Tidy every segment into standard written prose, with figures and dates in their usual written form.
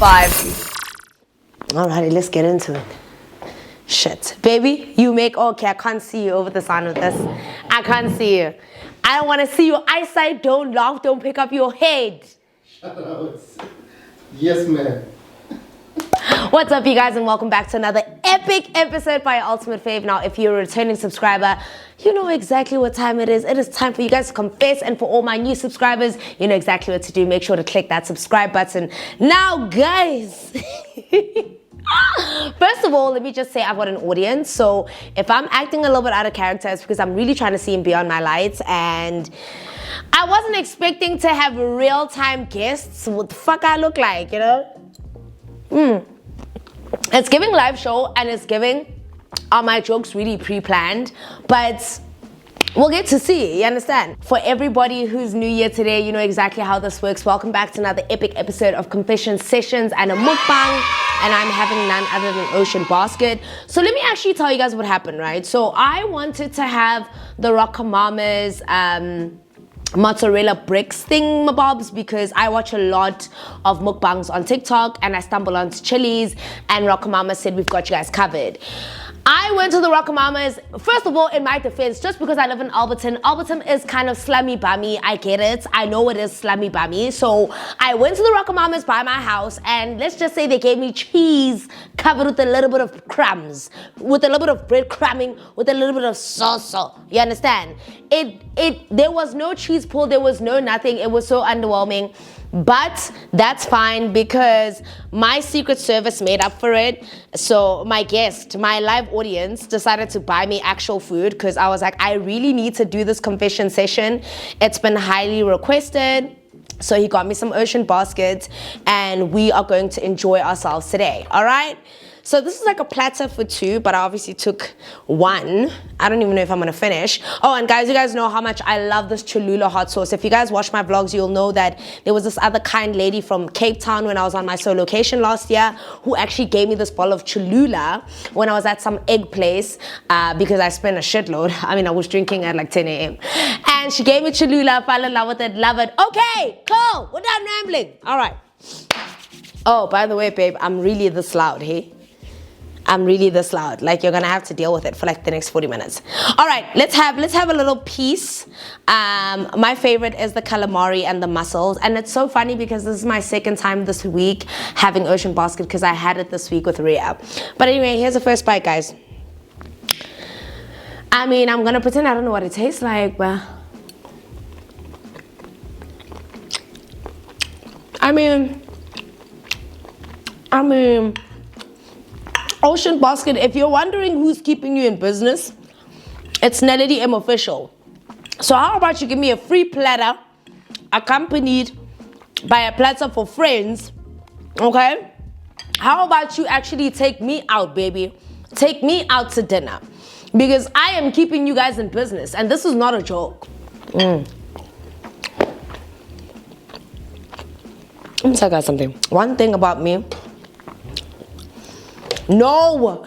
5. Alrighty, let's get into it. Shit. Baby, you make okay. I can't see you over the sound of this. I can't see you. I don't want to see your eyesight. Don't laugh. Don't pick up your head. Shout out. Yes, ma'am. What's up, you guys, and welcome back to another epic episode by your ultimate fave. Now, if you're a returning subscriber, you know exactly what time it is. It is time for you guys to confess, and for all my new subscribers, you know exactly what to do. Make sure to click that subscribe button. Now, guys, first of all, let me just say I've got an audience. So if I'm acting a little bit out of character, it's because I'm really trying to see him beyond my lights, and I wasn't expecting to have real-time guests. What the fuck I look like, you know? It's giving live show, and it's giving, are my jokes really pre-planned? But we'll get to see, you understand? For everybody who's new here today, you know exactly how this works. Welcome back to another epic episode of Confession Sessions and a Mukbang, and I'm having none other than Ocean Basket. So let me actually tell you guys what happened, right? So I wanted to have the Rockamama's mozzarella bricks thingamabobs because I watch a lot of mukbangs on TikTok, and I stumble onto Chili's, and Rockamama said we've got you guys covered. I went to the Rockamamas. First of all, in my defense, just because I live in Alberton is kind of slummy bummy. I get it. I know it is slummy bummy. So I went to the Rockamamas by my house, and let's just say they gave me cheese covered with a little bit of crumbs, with a little bit of bread crumbing, with a little bit of xoxo. You understand? There was no cheese pull. There was no nothing. It was so underwhelming. But that's fine because my Secret Service made up for it. So my guest, my live audience, decided to buy me actual food because I was like, I really need to do this confession session. It's been highly requested. So he got me some Ocean Baskets, and we are going to enjoy ourselves today. All right? So this is like a platter for two, but I obviously took one. I don't even know if I'm gonna finish. Oh, and guys, you guys know how much I love this Cholula hot sauce. If you guys watch my vlogs, you'll know that there was this other kind lady from Cape Town when I was on my solo location last year who actually gave me this bottle of Cholula when I was at some egg place because I spent a shitload. I mean, I was drinking at like 10 a.m. And she gave me Cholula, fell in love with it, love it. Okay, cool, we're done rambling. All right. Oh, by the way, babe, I'm really this loud, hey? I'm really this loud. Like, you're gonna have to deal with it for like the next 40 minutes. All right, let's have a little piece. My favorite is the calamari and the mussels, and it's so funny because this is my second time this week having Ocean Basket because I had it this week with Rhea. But anyway, here's the first bite, guys. I mean, I'm gonna pretend I don't know what it tastes like, but I mean. Ocean Basket, if you're wondering who's keeping you in business, it's Naledi M Official. So how about you give me a free platter accompanied by a platter for friends, okay? How about you actually take me out, baby? Take me out to dinner. Because I am keeping you guys in business, and this is not a joke. Let me tell you guys something. One thing about me, no,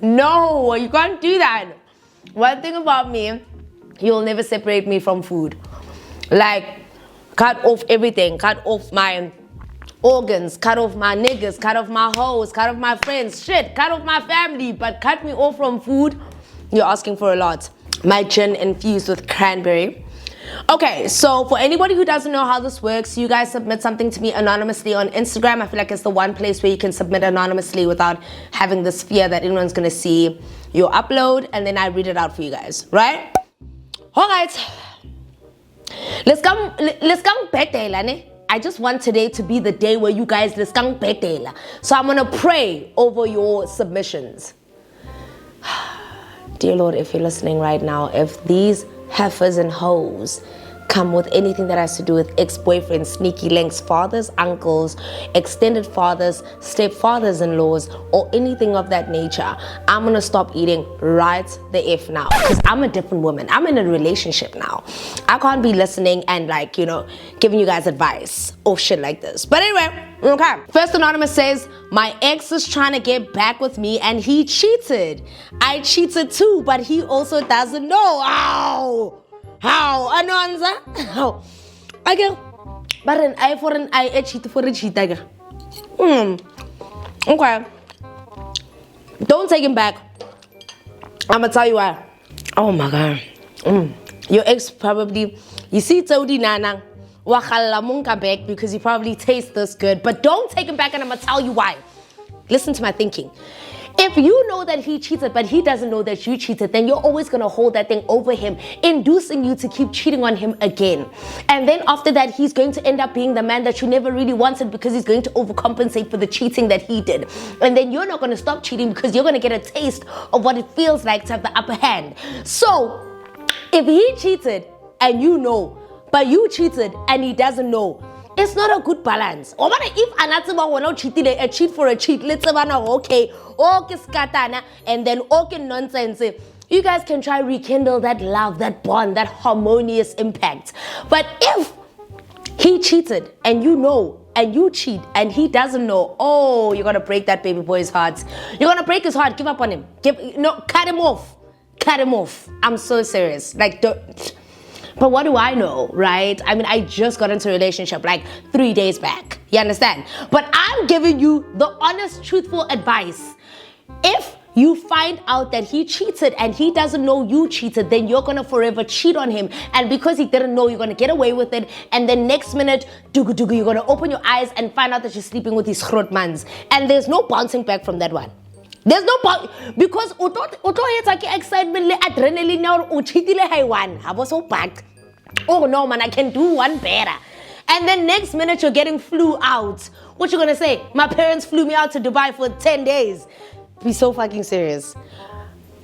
no, you can't do that. One thing about me, you'll never separate me from food. Like, cut off everything, cut off my organs, cut off my niggas, cut off my hoes, cut off my friends, shit, cut off my family, but cut me off from food, you're asking for a lot. My gin infused with cranberry. Okay, so for anybody who doesn't know how this works, you guys submit something to me anonymously on Instagram. I feel like it's the one place where you can submit anonymously without having this fear that anyone's gonna see your upload, and then I read it out for you guys, right? All right, let's come back there, I just want today to be the day where you guys let's come back there. So I'm gonna pray over your submissions. Dear Lord, if you're listening right now, if these heifers and hoes come with anything that has to do with ex-boyfriends, sneaky links, fathers, uncles, extended fathers, stepfathers-in-laws, or anything of that nature, I'm gonna stop eating right the F now. Because I'm a different woman. I'm in a relationship now. I can't be listening and like, you know, giving you guys advice or shit like this. But anyway, okay. First Anonymous says, my ex is trying to get back with me and he cheated. I cheated too, but he also doesn't know. Ow! How? Anonza? How? Okay. But an eye for an eye, a cheat for a cheat. Okay. Don't take him back. I'm gonna tell you why. Oh my God. Your ex probably, you see, Todi Nana, back because he probably tastes this good. But don't take him back, and I'm gonna tell you why. Listen to my thinking. If you know that he cheated, but he doesn't know that you cheated, then you're always gonna hold that thing over him, inducing you to keep cheating on him again. And then after that, he's going to end up being the man that you never really wanted because he's going to overcompensate for the cheating that he did. And then you're not gonna stop cheating because you're gonna get a taste of what it feels like to have the upper hand. So, if he cheated and you know, but you cheated and he doesn't know, it's not a good balance. Or if anatsuba will not cheat, a cheat for a cheat, let's say okay, skatana, and then okay nonsense. You guys can try rekindle that love, that bond, that harmonious impact. But if he cheated and you know, and you cheat and he doesn't know, oh, you're gonna break that baby boy's heart. You're gonna break his heart. Give up on him. Cut him off. Cut him off. I'm so serious. Like, don't. But what do I know, right? I mean, I just got into a relationship like 3 days back. You understand? But I'm giving you the honest, truthful advice. If you find out that he cheated and he doesn't know you cheated, then you're gonna forever cheat on him. And because he didn't know, you're gonna get away with it. And then next minute, you're gonna open your eyes and find out that you're sleeping with these grootmans. And there's no bouncing back from that one. There's no because excitement, adrenaline, or cheatile haiwan. I was so bad. Oh no, man, I can do one better. And then next minute you're getting flew out. What you gonna say? My parents flew me out to Dubai for 10 days. Be so fucking serious.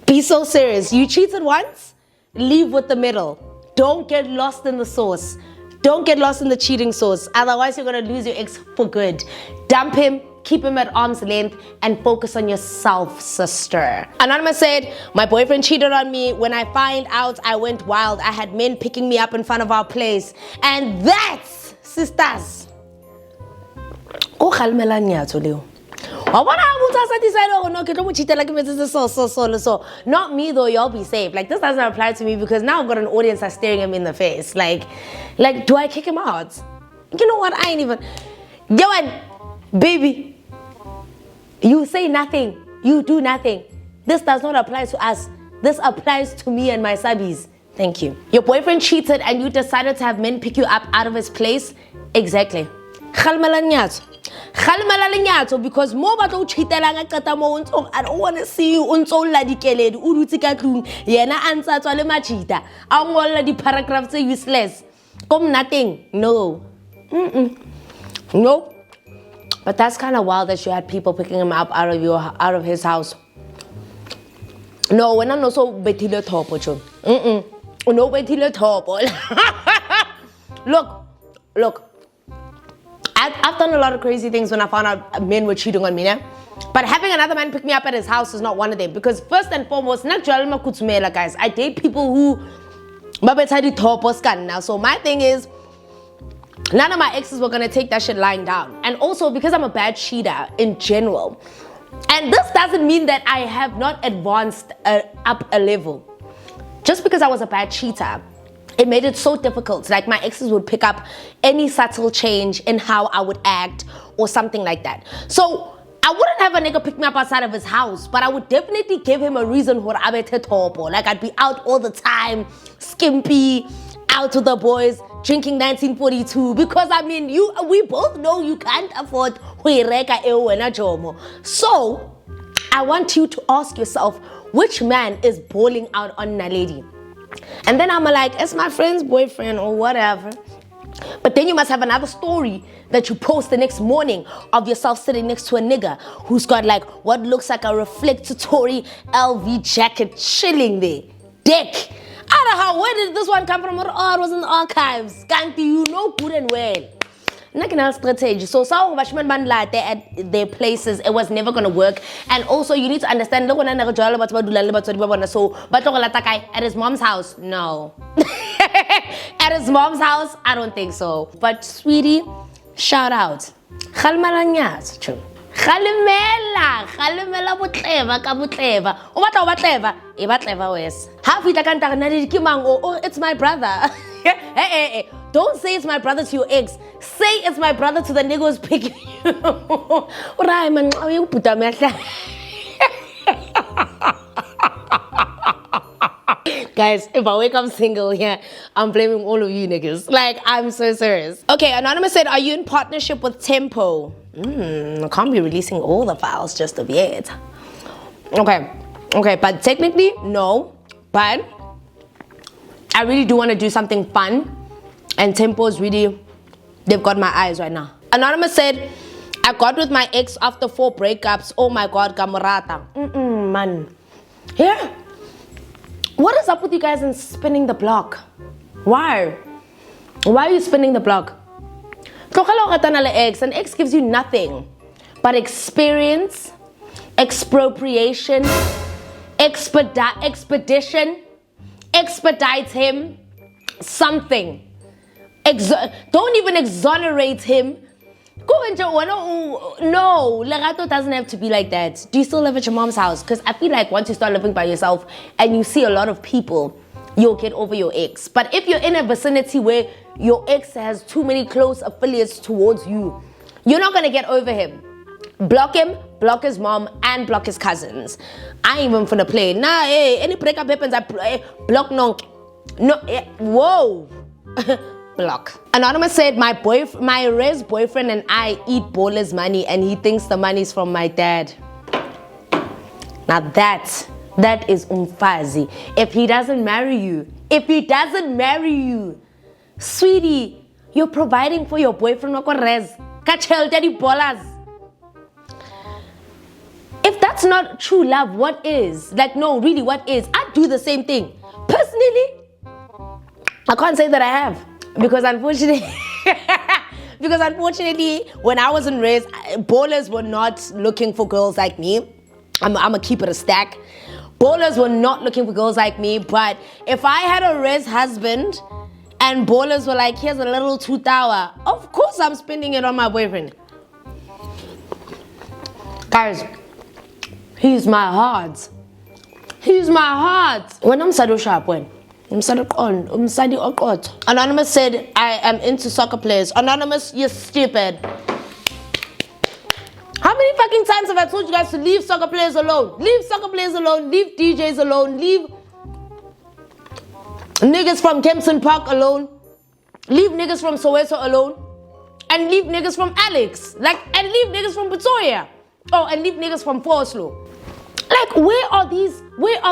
Be so serious. You cheated once, leave with the middle. Don't get lost in the sauce. Don't get lost in the cheating sauce. Otherwise you're gonna lose your ex for good. Dump him. Keep him at arm's length and focus on yourself, sister. Anonymous said, my boyfriend cheated on me. When I find out, I went wild. I had men picking me up in front of our place. And that's, sisters. Oh, not me though, y'all be safe. Like, this doesn't apply to me because now I've got an audience that's staring at me in the face. Like, do I kick him out? You know what? I ain't even. Yo, baby. You say nothing. You do nothing. This does not apply to us. This applies to me and my subbies. Thank you. Your boyfriend cheated and you decided to have men pick you up out of his place? Exactly. Because more about cheating, I don't want to see you until ladikele urutika yena answer to le machita. I want the paragraphs are useless. Come nothing. No. Nope. But that's kind of wild that you had people picking him up out of his house. No, when I'm not so betile topo. No betile topo. Look. I've done a lot of crazy things when I found out men were cheating on me, yeah? But having another man pick me up at his house is not one of them. Because first and foremost, guys, I date people who now. So my thing is, none of my exes were gonna take that shit lying down. And also because I'm a bad cheater in general. And this doesn't mean that I have not advanced up a level. Just because I was a bad cheater, it made it so difficult. Like, my exes would pick up any subtle change in how I would act or something like that. So I wouldn't have a nigga pick me up outside of his house, but I would definitely give him a reason for like, I'd be out all the time, skimpy, out with the boys, drinking 1942, because I mean, we both know you can't afford jomo. So I want you to ask yourself, which man is balling out on Naledi? And then I'm like, it's my friend's boyfriend or whatever. But then you must have another story that you post the next morning of yourself sitting next to a nigga who's got like what looks like a reflectory LV jacket chilling there. Dick. I don't know, where did this one come from? Oh, it was in the archives. Can't you know good and well. National strategy. So some at their places, it was never gonna work. And also you need to understand, so at his mom's house, no. At his mom's house, I don't think so. But sweetie, shout out. Khalimela butleva ka butleva. O batla o batleva, e batleva wes. Ha fitla ka Naledi ke mang, oh, it's my brother. Hey, don't say it's my brother to your ex. say it's my brother to the nigga who's picking you. Right, man. Guys, if I wake up single here, I'm blaming all of you niggas. Like, I'm so serious. Okay, Anonymous said, are you in partnership with Tempo? I can't be releasing all the files just of yet. Okay, but technically, no. But I really do want to do something fun. And Tempo's really, they've got my eyes right now. Anonymous said, I got with my ex after 4 breakups. Oh my God, Gamurata. Man. Yeah. What is up with you guys and spinning the block? Why? Why are you spinning the block? An ex gives you nothing but experience, expropriation, expedition, expedite him, something. Don't even exonerate him. No, Legato doesn't have to be like that. Do you still live at your mom's house? Because I feel like once you start living by yourself and you see a lot of people, you'll get over your ex. But if you're in a vicinity where your ex has too many close affiliates towards you, you're not going to get over him. Block him, block his mom, and block his cousins. I ain't even finna play. Nah, hey, any breakup happens, I block no. Whoa. Block. Anonymous said, my res boyfriend and I eat Bola's money and he thinks the money's from my dad. Now that is umfazi. If he doesn't marry you, sweetie, you're providing for your boyfriend wako res. Kachel daddy bolas. If that's not true love, what is? Like, no, really, what is? I do the same thing. Personally, I can't say that I have. Because unfortunately, when I was in res, ballers were not looking for girls like me. I'm gonna keep it a stack. Ballers were not looking for girls like me, but if I had a res husband and ballers were like, here's a little 2,000, of course I'm spending it on my boyfriend. Guys, he's my heart. When I'm Sado Sharp, when? Anonymous said, I am into soccer players. Anonymous, you're stupid. How many fucking times have I told you guys to leave soccer players alone? Leave soccer players alone. Leave DJs alone. Leave niggas from Kempson Park alone. Leave niggas from Soweto alone. And leave niggas from Alex. And leave niggas from Pretoria. Oh, and leave niggas from Forslow. Like, where are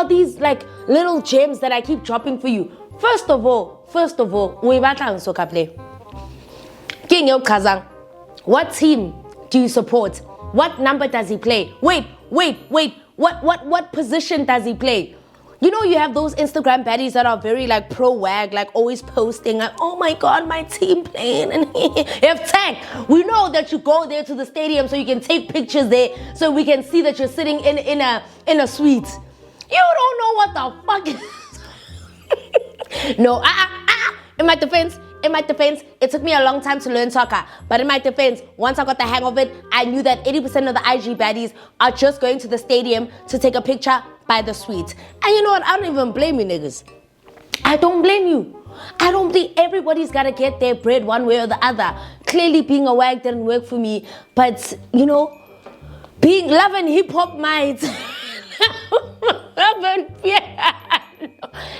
these like little gems that I keep dropping for you? First of all, we battle soccer play. King Yo Kazang, what team do you support? What number does he play? Wait. What position does he play? You know, you have those Instagram baddies that are very like pro-wag, like always posting like, oh my God, my team playing. And if Tank, we know that you go there to the stadium so you can take pictures there, so we can see that you're sitting in a suite. You don't know what the fuck is. No, in my defense, it took me a long time to learn soccer. But in my defense, once I got the hang of it, I knew that 80% of the IG baddies are just going to the stadium to take a picture by the suite. And you know what? I don't even blame you niggas. I don't blame you. I don't think everybody's got to get their bread one way or the other. Clearly being a wag didn't work for me. But, you know, being love and hip-hop might.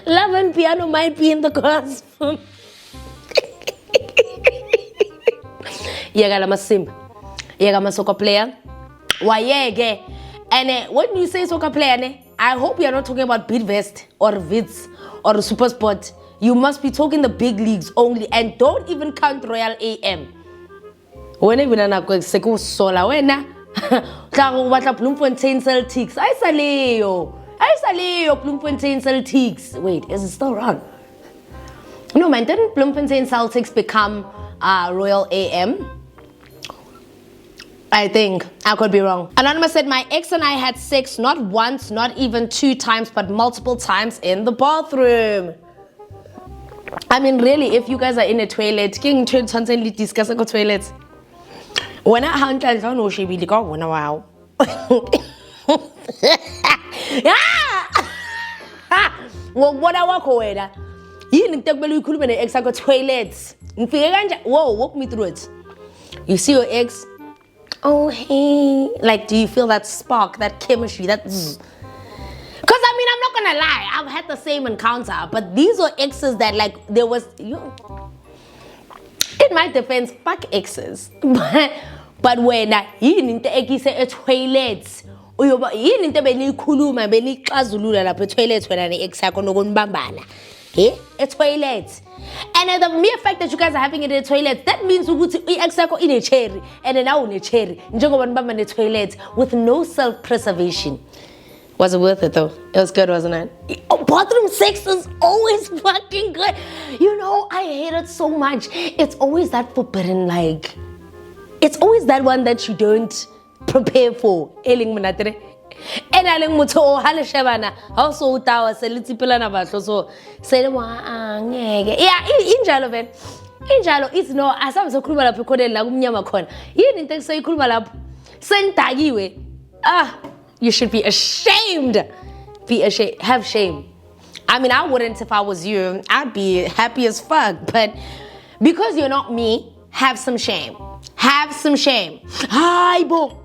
Love and piano might be in the cards for me. I'm a simp. I'm a soccer player. Why, and when you say soccer player, I hope you're not talking about Bidvest or Vids or Supersport. You must be talking the big leagues only, and don't even count Royal AM. When even an Seko Sola, when Bloemfontein Celtics. I say Bloemfontein Celtics. Wait, is it still wrong? No, man, didn't Bloemfontein Celtics become Royal AM? I think. I could be wrong. Anonymous said, my ex and I had sex not once, not even 2 times, but multiple times in the bathroom. I mean, really, if you guys are in a toilet, king constantly discussing toilets. When I hand I don't know she be like, oh, wow. What I walk away. You need to be looking at the toilets. Whoa, walk me through it. You see your ex. Oh, hey. Like, do you feel that spark, that chemistry, that zzz? Because, I mean, I'm not going to lie. I've had the same encounter. But these were exes that, like, there was... in my defense, fuck exes. But when you need to say a toilet, you need to be kuluma, be kazulula la toilet when an ex a toilet. And the mere fact that you guys are having it in a toilet, that means you put ex in a chair and then now in a chair, in a toilet with no self-preservation. Was it worth it though? It was good, wasn't it? Bathroom sex is always fucking good. You know, I hate it so much. It's always that forbidden, like, it's always that one that you don't prepare for. And I like muto hale shabana. Also utawa seliti pelana batlo so say yeah, injalo ben. Injalo it's no asam so khuluma lapho khona la kumnyama khona. Yini into eseyikhuluma lapho? Sendakiwe. You should be ashamed. Be ashamed. Have shame. I mean, I wouldn't if I was you. I'd be happy as fuck. But because you're not me, have some shame. Have some shame. Hi, bo.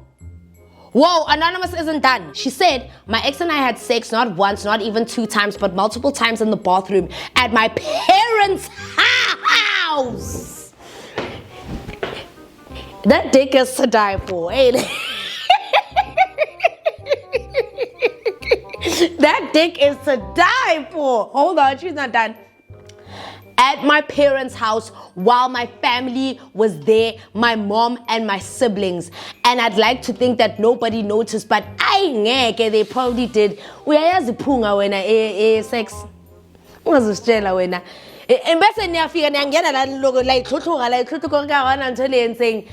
Whoa, Anonymous isn't done. She said, my ex and I had sex not once, not even 2 times, but multiple times in the bathroom at my parents' house. That dick is to die for, ain't it? That dick is to die for. Hold on, she's not done. At my parents' house while my family was there, my mom and my siblings. And I'd like to think that nobody noticed, but they probably did. Uyayaziphunga wena sex. Ungazisitshela wena. And bese niyafika niyangena la logo la ihluthuka kawana until saying,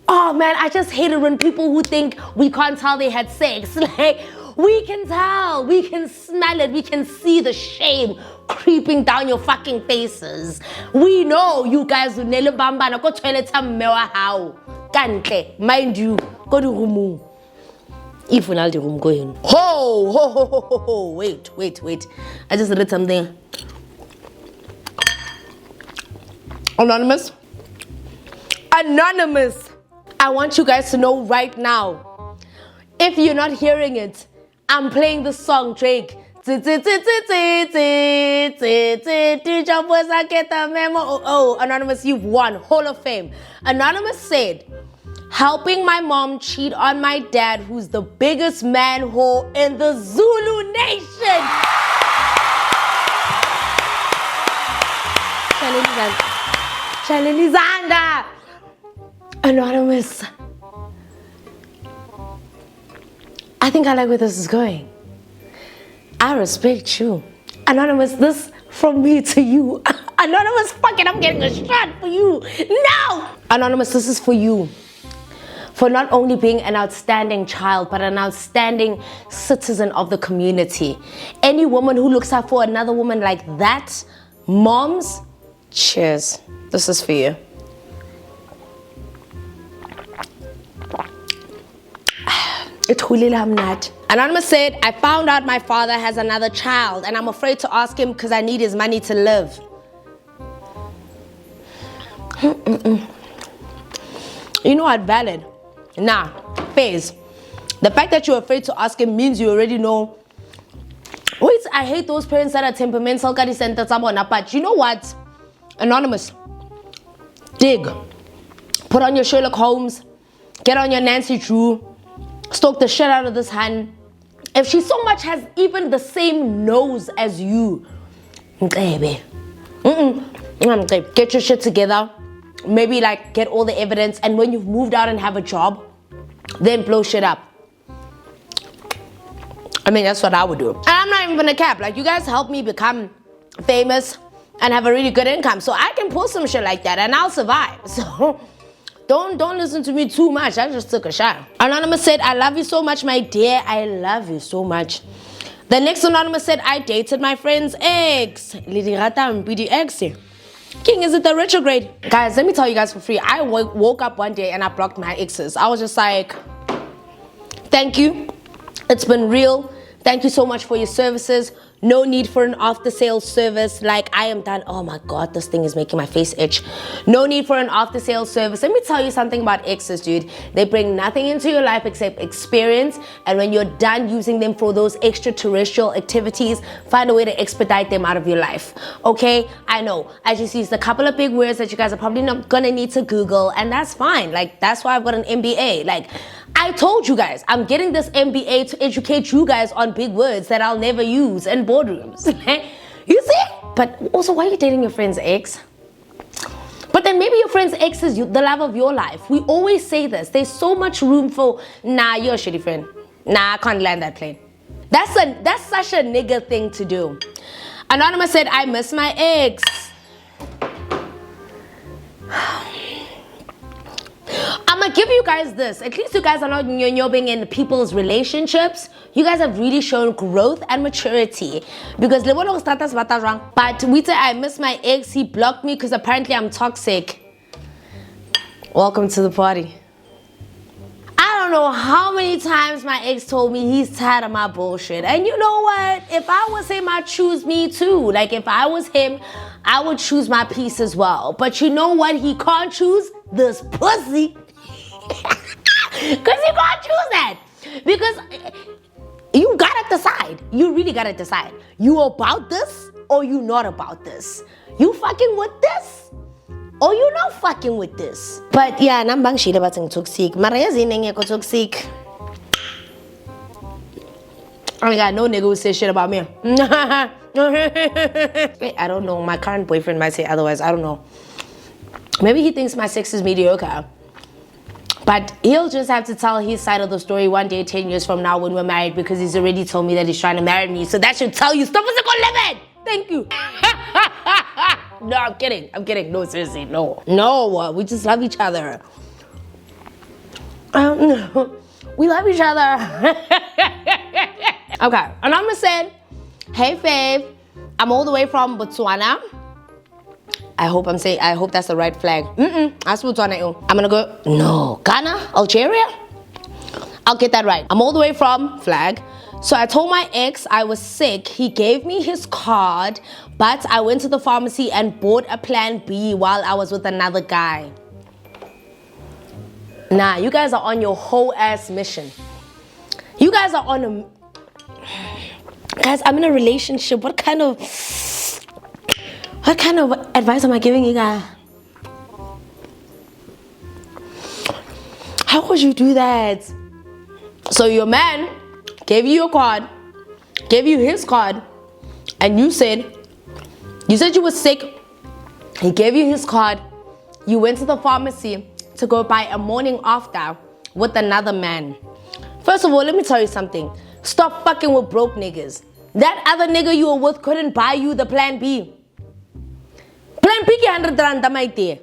oh man, I just hate it when people who think we can't tell they had sex. Like, we can tell, we can smell it, we can see the shame creeping down your fucking faces. We know you guys will nele bambana go toilet mewa how. Kantle, mind you, go to room. If we not the room, go in. Ho, wait. I just read something. Anonymous, I want you guys to know right now, if you're not hearing it, I'm playing the song Drake. Oh, Anonymous, you've won. Hall of Fame. Anonymous said, helping my mom cheat on my dad, who's the biggest man whore in the Zulu nation. Chanelizanga. Anonymous. I think I like where this is going. I respect you. Anonymous, this from me to you. Anonymous, fuck it, I'm getting a shot for you. No! Anonymous, this is for you. For not only being an outstanding child, but an outstanding citizen of the community. Any woman who looks out for another woman like that, moms, cheers. This is for you. Anonymous said, I found out my father has another child and I'm afraid to ask him because I need his money to live. You know what, valid. Nah, FAVES. The fact that you're afraid to ask him means you already know. Wait, I hate those parents that are temperamental, but you know what? Anonymous, dig. Put on your Sherlock Holmes. Get on your Nancy Drew. Stalk the shit out of this hand. If she so much has even the same nose as you, get your shit together. Maybe like get all the evidence, and when you've moved out and have a job, then blow shit up. I mean, that's what I would do. And I'm not even gonna cap. Like, you guys helped me become famous and have a really good income, so I can pull some shit like that and I'll survive. So Don't listen to me too much. I just took a shot. Anonymous said, I love you so much, my dear. I love you so much. The next Anonymous said, I dated my friend's ex. King, is it the retrograde? Guys, let me tell you guys for free. I woke up one day and I blocked my exes. I was just like, thank you. It's been real. Thank you so much for your services. No need for an after-sales service. Like, I am done. Oh my God, this thing is making my face itch. No need for an after-sales service. Let me tell you something about exes, dude. They bring nothing into your life except experience. And when you're done using them for those extraterrestrial activities, find a way to expedite them out of your life. Okay? I know. I just used a couple of big words that you guys are probably not gonna need to Google, and that's fine. Like, that's why I've got an MBA. Like, I told you guys, I'm getting this MBA to educate you guys on big words that I'll never use in boardrooms. You see? But also, why are you dating your friend's ex? But then maybe your friend's ex is the love of your life. We always say this. There's so much room for, nah, you're a shitty friend. Nah, I can't land that plane. That's such a nigga thing to do. Anonymous said, I miss my ex. I'm gonna give you guys this. At least you guys are not being in people's relationships. You guys have really shown growth and maturity. Because but we say I miss my ex. He blocked me because apparently I'm toxic. Welcome to the party. I don't know how many times my ex told me he's tired of my bullshit. And you know what? If I was him, I'd choose me too. Like, if I was him, I would choose my peace as well. But you know what? He can't choose this pussy. Because you can't choose that. Because you gotta decide. You really gotta decide. You about this or you not about this? You fucking with this or you not fucking with this? But yeah, nambang shit about toxic. Maraya zineng yako toxic. I got no nigga who says shit about me. I don't know. My current boyfriend might say otherwise. I don't know. Maybe he thinks my sex is mediocre. But he'll just have to tell his side of the story one day, 10 years from now when we're married, because he's already told me that he's trying to marry me. So that should tell you, stop us living. Thank you. No, I'm kidding. I'm kidding. No, seriously, no. No, we just love each other. We love each other. Okay, Anonymous said, hey, Fave, I'm all the way from Botswana. I hope that's the right flag. That's Botswana. I'm gonna go, no, Ghana, Algeria? I'll get that right. I'm all the way from flag. So I told my ex I was sick. He gave me his card, but I went to the pharmacy and bought a plan B while I was with another guy. Nah, you guys are on your whole ass mission. You guys are on a... Guys, I'm in a relationship. What kind of advice am I giving you guys? How could you do that? So your man gave you your card, gave you his card, and you said you were sick. He gave you his card. You went to the pharmacy to go buy a morning after with another man. First of all, let me tell you something. Stop fucking with broke niggas. That other nigga you were with couldn't buy you the plan B. Plan B, 100 rand, maite.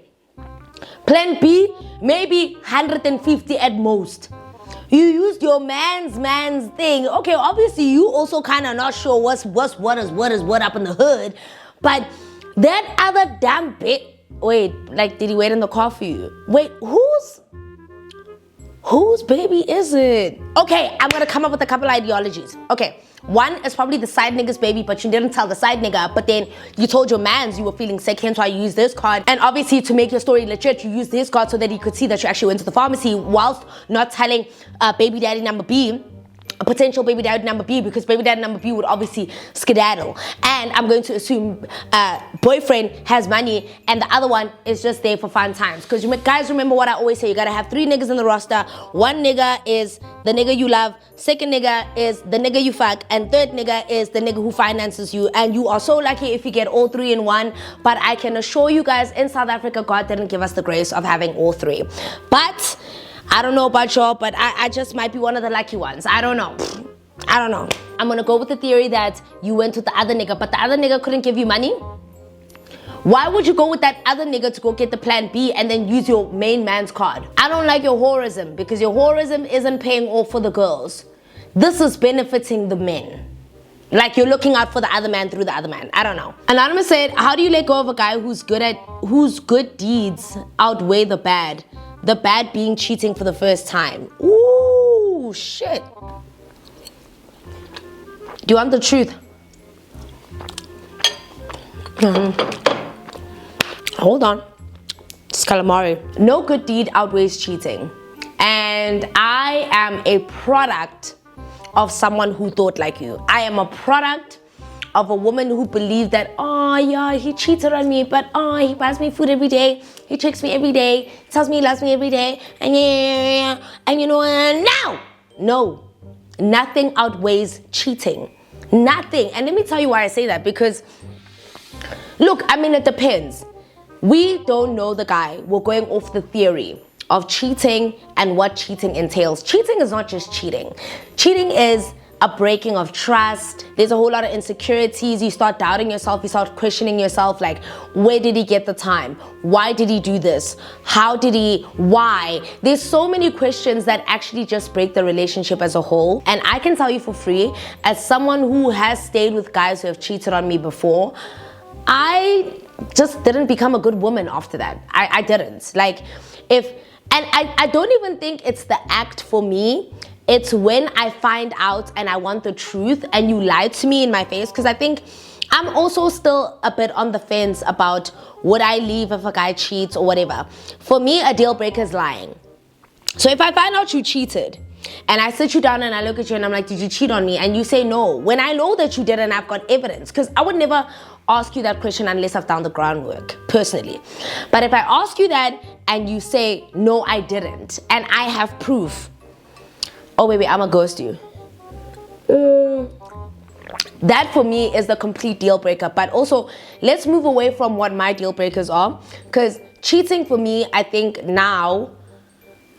Plan B, maybe 150 at most. You used your man's thing. Okay, obviously you also kind of not sure what up in the hood. But that other damn bit. Wait, like, did he wait in the car for you? Wait, whose baby is it? Okay, I'm gonna come up with a couple ideologies. Okay, one is probably the side nigga's baby, but you didn't tell the side nigga, but then you told your mans you were feeling sick, hence why you used this card. And obviously to make your story legit, you used this card so that he could see that you actually went to the pharmacy whilst not telling baby daddy number B, a potential baby daddy number B, because baby daddy number B would obviously skedaddle. And I'm going to assume boyfriend has money and the other one is just there for fun times. Because you guys remember what I always say, you gotta have 3 niggas in the roster. 1 nigga is the nigga you love, 2nd nigga is the nigga you fuck, and 3rd nigga is the nigga who finances you. And you are so lucky if you get all 3 in one. But I can assure you guys, in South Africa, God didn't give us the grace of having all 3. But I don't know about y'all, but I just might be one of the lucky ones. I don't know. I'm gonna go with the theory that you went with the other nigga, but the other nigga couldn't give you money. Why would you go with that other nigga to go get the plan B and then use your main man's card? I don't like your whorism, because your whorism isn't paying off for the girls. This is benefiting the men. Like, you're looking out for the other man through the other man. I don't know. Anonymous said, how do you let go of a guy whose good deeds outweigh the bad? The bad being cheating for the first time. Ooh, shit. Do you want the truth? Hold on. It's calamari. No good deed outweighs cheating. And I am a product of someone who thought like you. I am a product of a woman who believed that, oh yeah, he cheated on me, but oh, he buys me food every day, he tricks me every day, tells me he loves me every day, and yeah, and you know, no, nothing outweighs cheating. Nothing. And let me tell you why I say that, because look, I mean, it depends. We don't know the guy. We're going off the theory of cheating and what cheating entails. Cheating is not just cheating. Cheating is a breaking of trust. There's a whole lot of insecurities. You start doubting yourself. You start questioning yourself, like, where did he get the time? Why did he do this? How did he? Why? There's so many questions that actually just break the relationship as a whole. And I can tell you for free, as someone who has stayed with guys who have cheated on me before, I just didn't become a good woman after that. I didn't. Like, I don't even think it's the act for me. It's when I find out and I want the truth and you lie to me in my face, because I think I'm also still a bit on the fence about would I leave if a guy cheats or whatever. For me, a deal breaker is lying. So if I find out you cheated and I sit you down and I look at you and I'm like, did you cheat on me? And you say no, when I know that you did and I've got evidence, because I would never ask you that question unless I've done the groundwork, personally. But if I ask you that and you say, no, I didn't, and I have proof, oh baby, I'ma ghost you. That for me is the complete deal breaker. But also, let's move away from what my deal breakers are, because cheating for me, I think now,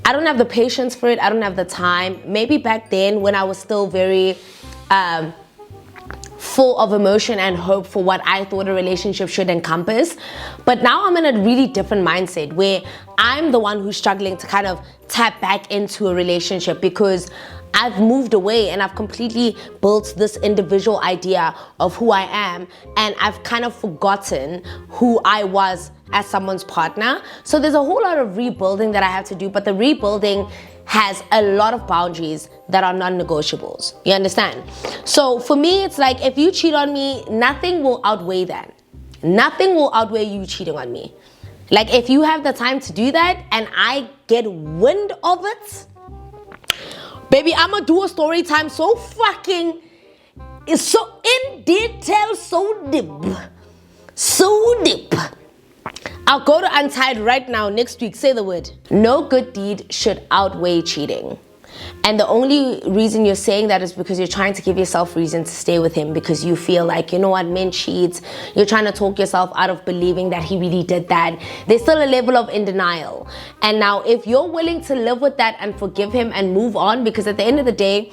I don't have the patience for it. I don't have the time. Maybe back then when I was still very full of emotion and hope for what I thought a relationship should encompass. But now I'm in a really different mindset where I'm the one who's struggling to kind of tap back into a relationship, because I've moved away and I've completely built this individual idea of who I am, and I've kind of forgotten who I was as someone's partner. So there's a whole lot of rebuilding that I have to do, but the rebuilding has a lot of boundaries that are non-negotiables. You understand? So for me, it's like, if you cheat on me, nothing will outweigh that. Nothing will outweigh you cheating on me. Like, if you have the time to do that and I get wind of it, baby, I'ma do a story time so fucking, it's so in detail, so deep. I'll go to Untied right now next week. Say the word. No good deed should outweigh cheating. And the only reason you're saying that is because you're trying to give yourself reason to stay with him, because you feel like, you know what, men cheat. You're trying to talk yourself out of believing that he really did that. There's still a level of in denial. And now if you're willing to live with that and forgive him and move on, because at the end of the day,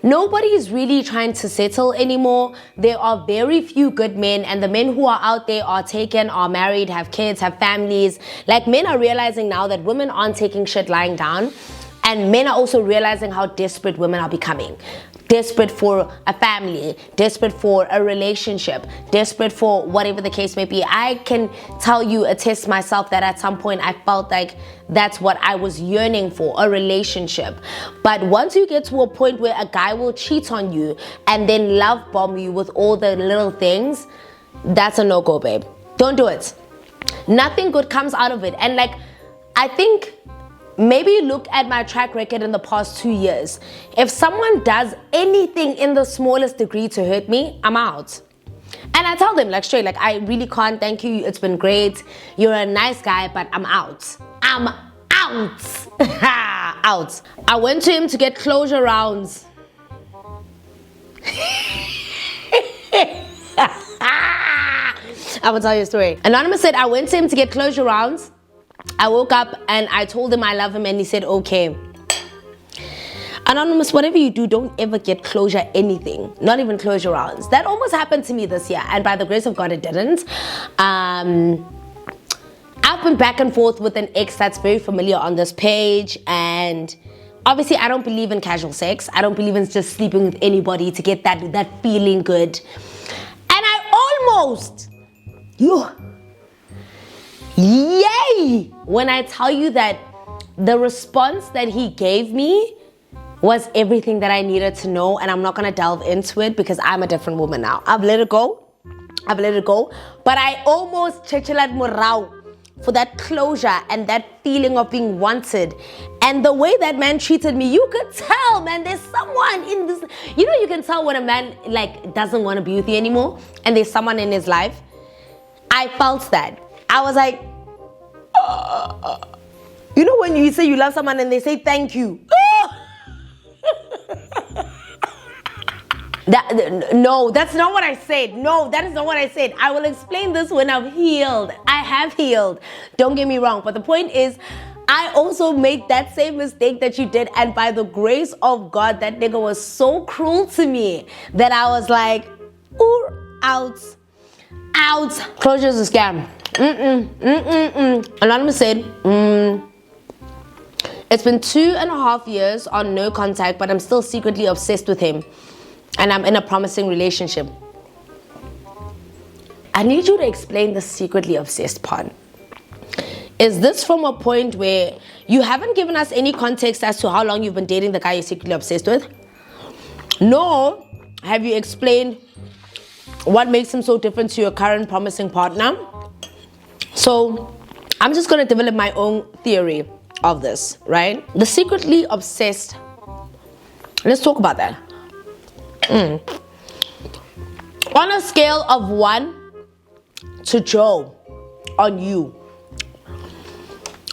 nobody is really trying to settle anymore. There are very few good men, and the men who are out there are taken, are married, have kids, have families. Like, men are realizing now that women aren't taking shit lying down. And men are also realizing how desperate women are becoming. Desperate for a family, desperate for a relationship, desperate for whatever the case may be. I can tell you, attest myself, that at some point I felt like that's what I was yearning for, a relationship. But once you get to a point where a guy will cheat on you and then love bomb you with all the little things, that's a no-go, babe. Don't do it. Nothing good comes out of it. And like, I think, maybe look at my track record in the past 2 years. If someone does anything in the smallest degree to hurt me, I'm out. And I tell them, like, straight, like, I really can't, thank you, it's been great, you're a nice guy, but I'm out. I'm out. Out. I went to him to get closure rounds. I will tell you a story. Anonymous said, I went to him to get closure rounds. I woke up and I told him I love him, and he said, okay. Anonymous, whatever you do, don't ever get closure anything. Not even closure rounds. That almost happened to me this year, and by the grace of God, it didn't. I've been back and forth with an ex that's very familiar on this page, and obviously I don't believe in casual sex. I don't believe in just sleeping with anybody to get that feeling good. And I almost, yay! When I tell you that the response that he gave me was everything that I needed to know, and I'm not gonna delve into it because I'm a different woman now. I've let it go. I've let it go. But I almost chechelat morao for that closure and that feeling of being wanted. And the way that man treated me, you could tell, man, there's someone in this. You know, you can tell when a man like doesn't want to be with you anymore and there's someone in his life. I felt that. I was like, you know when you say you love someone and they say thank you. No, that's not what I said. No, that is not what I said. I will explain this when I've healed. I have healed. Don't get me wrong. But the point is, I also made that same mistake that you did. And by the grace of God, that nigga was so cruel to me that I was like, ooh, out. Closure is a scam. Anonymous said, it's been 2.5 years on no contact, but I'm still secretly obsessed with him. And I'm in a promising relationship. I need you to explain the secretly obsessed part. Is this from a point where you haven't given us any context as to how long you've been dating the guy you're secretly obsessed with? Nor have you explained what makes him so different to your current promising partner. So I'm just going to develop my own theory of this, right? The secretly obsessed. Let's talk about that. On a scale of 1 to Joe, on you.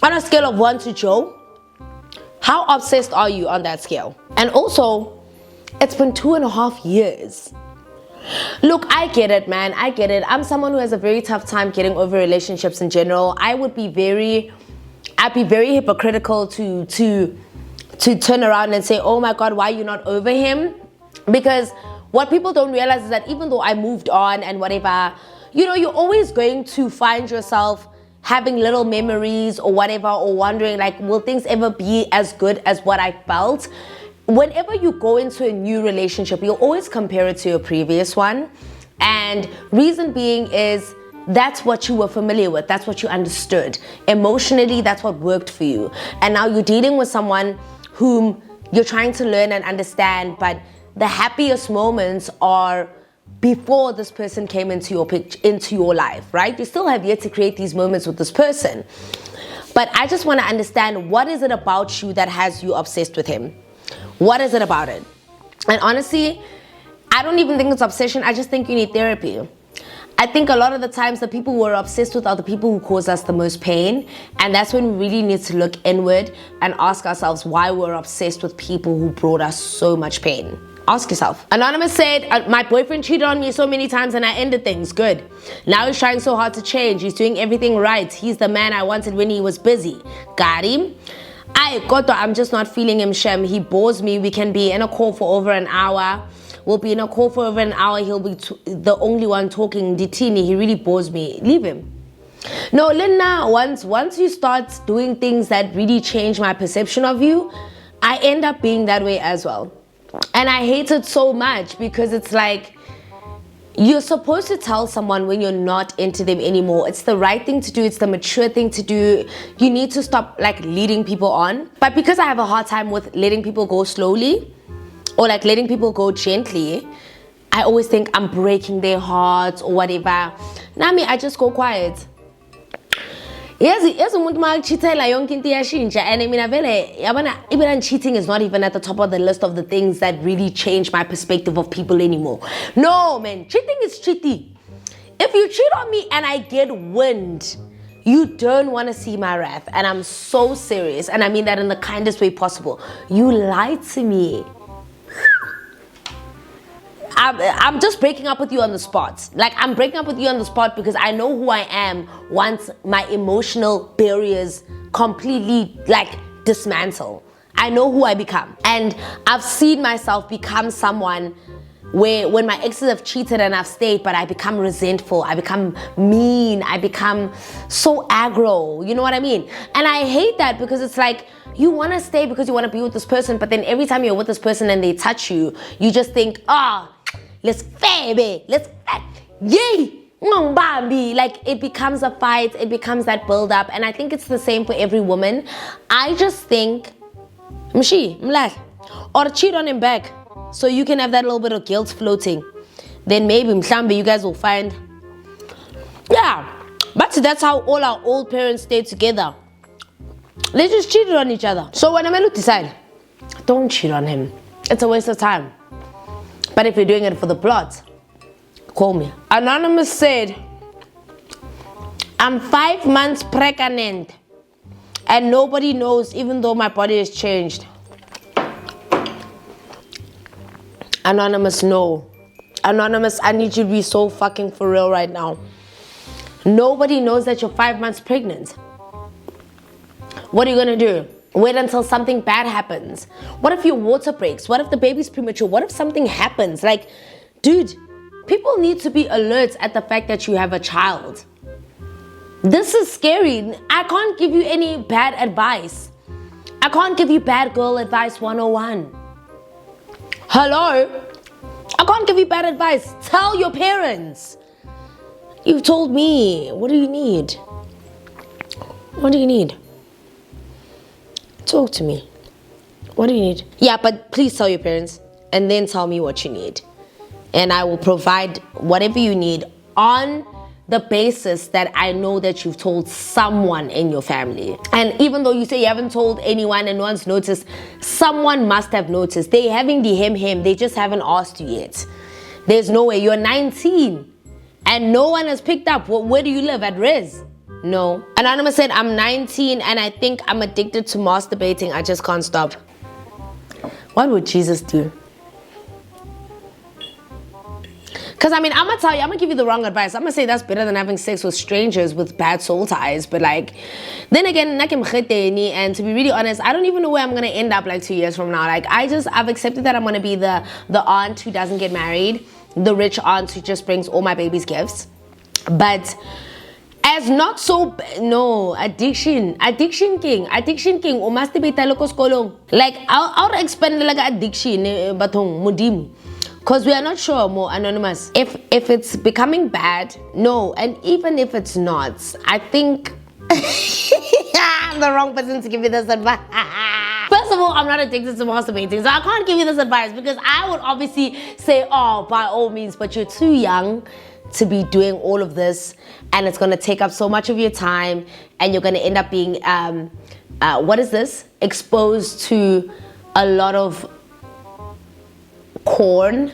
On a scale of 1 to Joe, how obsessed are you on that scale? And also, it's been 2.5 years. Look, I get it, man. I get it. I'm someone who has a very tough time getting over relationships in general. I'd be very hypocritical to turn around and say, oh my God, why are you not over him? Because what people don't realize is that even though I moved on and whatever, you know, you're always going to find yourself having little memories or whatever, or wondering like, will things ever be as good as what I felt? Whenever you go into a new relationship, you'll always compare it to your previous one. And reason being is that's what you were familiar with. That's what you understood. Emotionally, that's what worked for you. And now you're dealing with someone whom you're trying to learn and understand, but the happiest moments are before this person came into your life, right? You still have yet to create these moments with this person. But I just want to understand, what is it about you that has you obsessed with him? What is it about it? And honestly, I don't even think it's obsession. I just think you need therapy. I think a lot of the times the people we're obsessed with are the people who cause us the most pain. And that's when we really need to look inward and ask ourselves why we're obsessed with people who brought us so much pain. Ask yourself. Anonymous said, my boyfriend cheated on me so many times and I ended things. Good. Now he's trying so hard to change. He's doing everything right. He's the man I wanted when he was busy. Got him. I'm just not feeling him, Shem. He bores me. We can be in a call for over an hour. We'll be in a call for over an hour. He'll be the only one talking. Ditini, he really bores me. Leave him. No, Linda, once you start doing things that really change my perception of you, I end up being that way as well. And I hate it so much because it's like, you're supposed to tell someone when you're not into them anymore. It's the right thing to do. It's the mature thing to do. You need to stop like leading people on. But because I have a hard time with letting people go slowly or like letting people go gently, I always think I'm breaking their hearts or whatever. Nami, I just go quiet. Yes, and I mean, even cheating is not even at the top of the list of the things that really change my perspective of people anymore. No, man, cheating is cheating. If you cheat on me and I get wind, you don't want to see my wrath. And I'm so serious. And I mean that in the kindest way possible. You lied to me. I'm just breaking up with you on the spot. Like, I'm breaking up with you on the spot because I know who I am once my emotional barriers completely like dismantle. I know who I become. And I've seen myself become someone where when my exes have cheated and I've stayed, but I become resentful, I become mean, I become so aggro, you know what I mean? And I hate that because it's like, you want to stay because you want to be with this person, but then every time you're with this person and they touch you, you just think, let's baby, yay, like it becomes a fight, it becomes that build up. And I think it's the same for every woman. I just think, or cheat on him back so you can have that little bit of guilt floating. Then maybe you guys will find Yeah, but that's how all our old parents stayed together. They just cheated on each other. So when Amelu decide, don't cheat on him. It's a waste of time. But if you're doing it for the plot, call me. Anonymous said, I'm 5 months pregnant and nobody knows even though my body has changed. Anonymous, no. Anonymous, I need you to be so fucking for real right now. Nobody knows that you're 5 months pregnant. What are you gonna do? Wait until something bad happens? What if your water breaks? What if the baby's premature? What if something happens? Like, dude, people need to be alert at the fact that you have a child. This is scary. I can't give you any bad advice. I can't give you bad girl advice 101. Hello? I can't give you bad advice. Tell your parents. You've told me. What do you need? What do you need? Talk to me. What do you need? Yeah, but please tell your parents and then tell me what you need. And I will provide whatever you need on the basis that I know that you've told someone in your family. And even though you say you haven't told anyone and no one's noticed, someone must have noticed. They having the hem, they just haven't asked you yet. There's no way. You're 19 and no one has picked up. Where do you live? At Riz? No. Anonymous said, I'm 19 and I think I'm addicted to masturbating. I just can't stop. What would Jesus do? Because I mean, I'm gonna tell you, I'm gonna give you the wrong advice. I'm gonna say that's better than having sex with strangers with bad soul ties. But like, then again, and to be really honest, I don't even know where I'm gonna end up like 2 years from now. Like, I've accepted that I'm gonna be the aunt who doesn't get married, the rich aunt who just brings all my baby's gifts. But as not so, no, addiction king, o masturbate loko skolong. Like, I'll expand like addiction, batong mudim. Because we are not sure, more Anonymous, if it's becoming bad. No, and even if it's not, I think I'm the wrong person to give you this advice. First of all, I'm not addicted to masturbating, so I can't give you this advice because I would obviously say, oh, by all means, but you're too young to be doing all of this, and it's going to take up so much of your time, and you're going to end up being, what is this? Exposed to a lot of corn,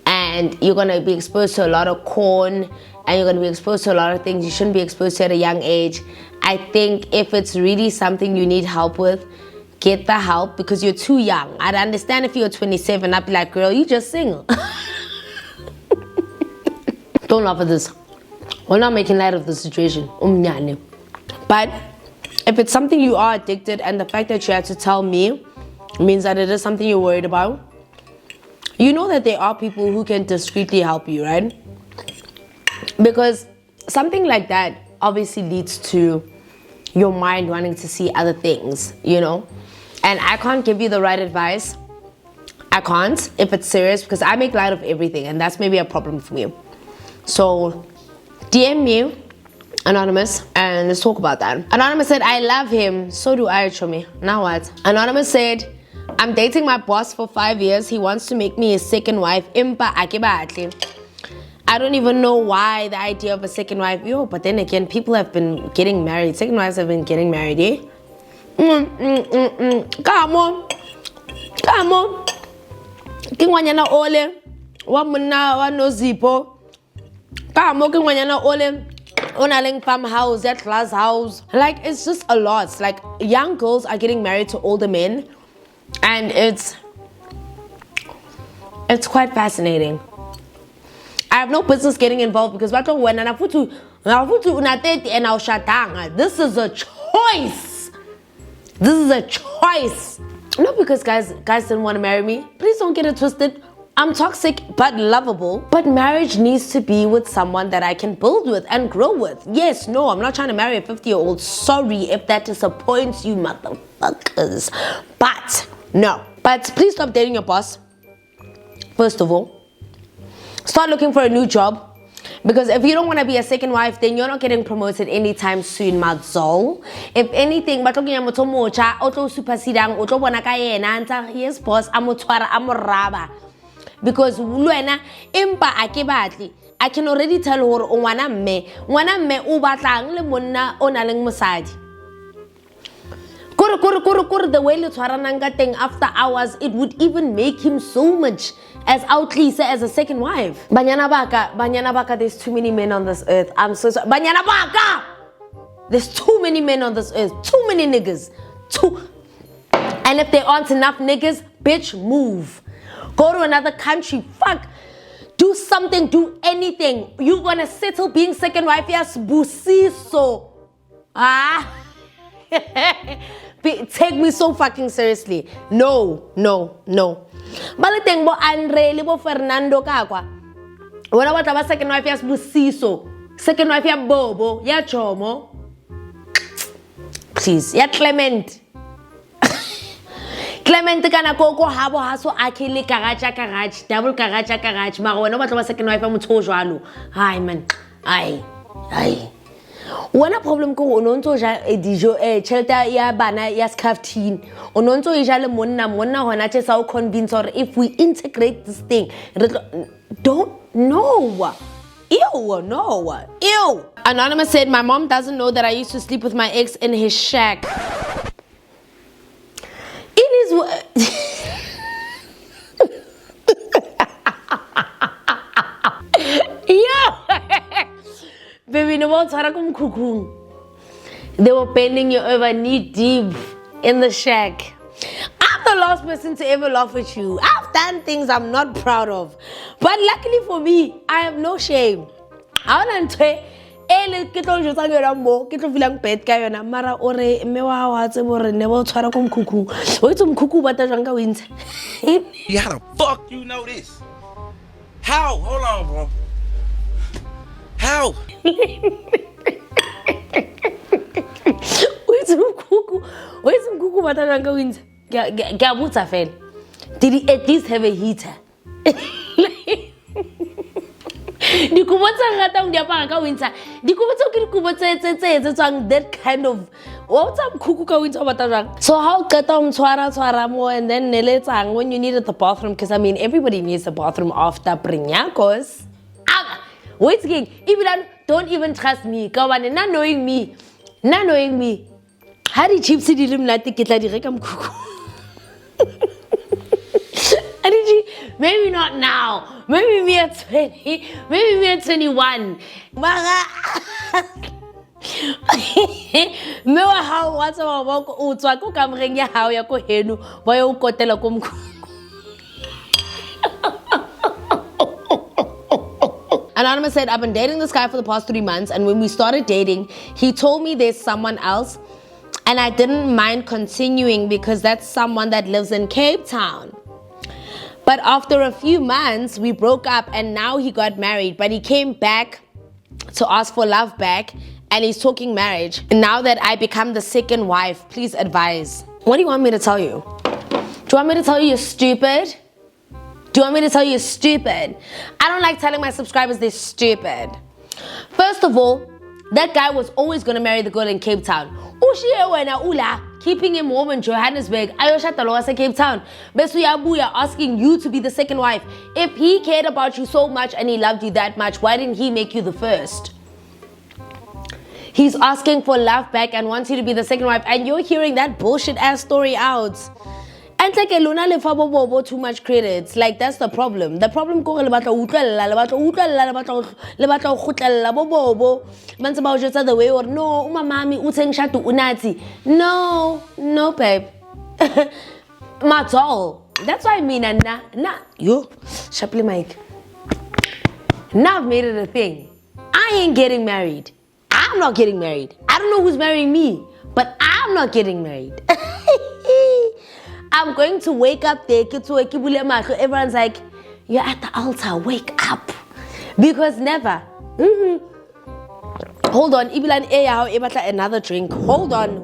and you're going to be exposed to a lot of corn, and you're going to be exposed to a lot of things you shouldn't be exposed to at a young age. I think if it's really something you need help with, get the help because you're too young. I'd understand if you're 27, I'd be like, girl, you just single. Don't laugh at this. We're not making light of the situation. But if it's something you are addicted and the fact that you had to tell me means that it is something you're worried about, you know that there are people who can discreetly help you, right? Because something like that obviously leads to your mind wanting to see other things, you know? And I can't give you the right advice. I can't if it's serious because I make light of everything and that's maybe a problem for me. So DM me, Anonymous, and let's talk about that. Anonymous said, I love him. So do I, Chomi. Now what? Anonymous said, I'm dating my boss for 5 years. He wants to make me his second wife. I don't even know why the idea of a second wife. But then again, people have been getting married. Second wives have been getting married, eh? Come on. Kingwanyana ole. Wamuna wa no zipo. Come on, kingwanyana ole. Onaling farmhouse, that glass house. Like, it's just a lot. Like, young girls are getting married to older men. And it's quite fascinating. I have no business getting involved because this is a choice. This is a choice. Not because guys didn't want to marry me. Please don't get it twisted. I'm toxic but lovable. But marriage needs to be with someone that I can build with and grow with. Yes, no, I'm not trying to marry a 50-year-old. Sorry if that disappoints you motherfuckers. But no. But please stop dating your boss. First of all, start looking for a new job. Because if you don't want to be a second wife, then you're not getting promoted anytime soon, Madzol. If anything, yes, boss, I'm because luena impa ake batli. I can already tell her o ngwana mme o batlang le monna o na leng mosadi. Kore the way le tshwaranang ka teng after hours, it would even make him so much as outlisa as a second wife. Banyana baka, there's too many men on this earth. I'm so sorry. Banyana baka! There's too many men on this earth. Too many niggas. And if there aren't enough niggas, bitch, move. Go to another country. Fuck. Do something, do anything. You're gonna settle being second wife, yes, busiso. Ah. Take me so fucking seriously. No. Baliteng bo Andre, libo Fernando kakwa. When I want about second wife, yes, busiso. Second wife, ya bobo, ya chomo. Please, ya Clement. Clement kana koko habo haso akile garage double garage mara wena batla ba second wife motho o jwalo hai man ai wena problem ko o nonto ja dijo chelta ya bana ya scaftine o nonto e ja le monna hona tse sa o convince or if we integrate this thing don't know. Ew, no. Ew. Anonymous said, my mom doesn't know that I used to sleep with my ex in his shack. It is what... Yeah. Baby, they were bending you over knee deep in the shack. I'm the last person to ever laugh at you. I've done things I'm not proud of. But luckily for me, I have no shame. I want to say, mara ore me wa wa tse bore ne bo tshwara ko mkhukhu o itse mkhukhu ba ta jang ka winter. Yeah, how the fuck you know this? How? Hold on, bro. How? O itse mkhukhu ba ta jang ka winter. Ga fela. Did he at least have a heater? Dikubo tsa ngata o di apara ka winter. Dikubo tsa ke dikubo tse tsang that kind of what's up kuku ka winter bata jang. So how qeta umtshwara mo and then neletsang when you needed the bathroom, because I mean everybody needs the bathroom after prenyakos. Wait again. Don't even trust me. Ka bane not knowing me. Ha di chips di le mnate ke tla di reka mkhukhu. Maybe not now. Maybe me at 20. Maybe me at 21. Me wa how what's about o tswa ko kamreng ya hao ya ko henu ba yo kotela ko mkhukhu. Anonymous said, I've been dating this guy for the past 3 months, and when we started dating, he told me there's someone else, and I didn't mind continuing because that's someone that lives in Cape Town. But after a few months, we broke up, and now he got married, but he came back to ask for love back, and he's talking marriage. And now that I become the second wife, please advise. What do you want me to tell you? Do you want me to tell you you're stupid? Do you want me to tell you you're stupid? I don't like telling my subscribers they're stupid. First of all, that guy was always going to marry the girl in Cape Town. Keeping him warm in Johannesburg. Cape Town. Besuyabuya asking you to be the second wife. If he cared about you so much and he loved you that much, why didn't he make you the first? He's asking for love back and wants you to be the second wife, and you're hearing that bullshit ass story out. And like a Luna le fabo too much credits. Like that's the problem. The problem ko le batla utlwella le batla khutlela bobo. Mantse ba o jotsa the way or no, umamami utseng shatu unati. No babe. Matol. That's why I mean na yo sharply mic. Now I've made it a thing. I ain't getting married. I'm not getting married. I don't know who's marrying me, but I'm not getting married. I'm going to wake up there, everyone's like, you're at the altar, wake up. Because never. Hold on, another drink. Hold on.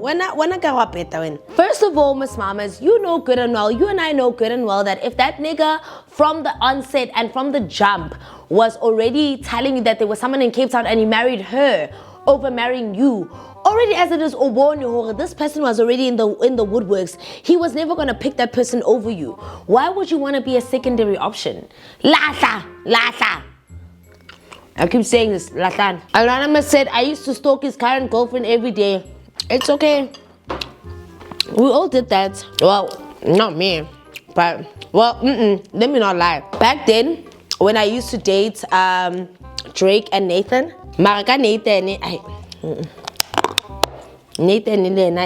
First of all, Miss Mamas, you know good and well, you and I know good and well that if that nigga from the onset and from the jump was already telling you that there was someone in Cape Town and he married her over marrying you, Already as it is, this person was already in the woodworks. He was never gonna pick that person over you. Why would you want to be a secondary option? Lata. I keep saying this, Latan. Anonymous said, I used to stalk his current girlfriend every day. It's okay. We all did that. Well, not me, but well, let me not lie. Back then, when I used to date Drake and Nathan, Nathan,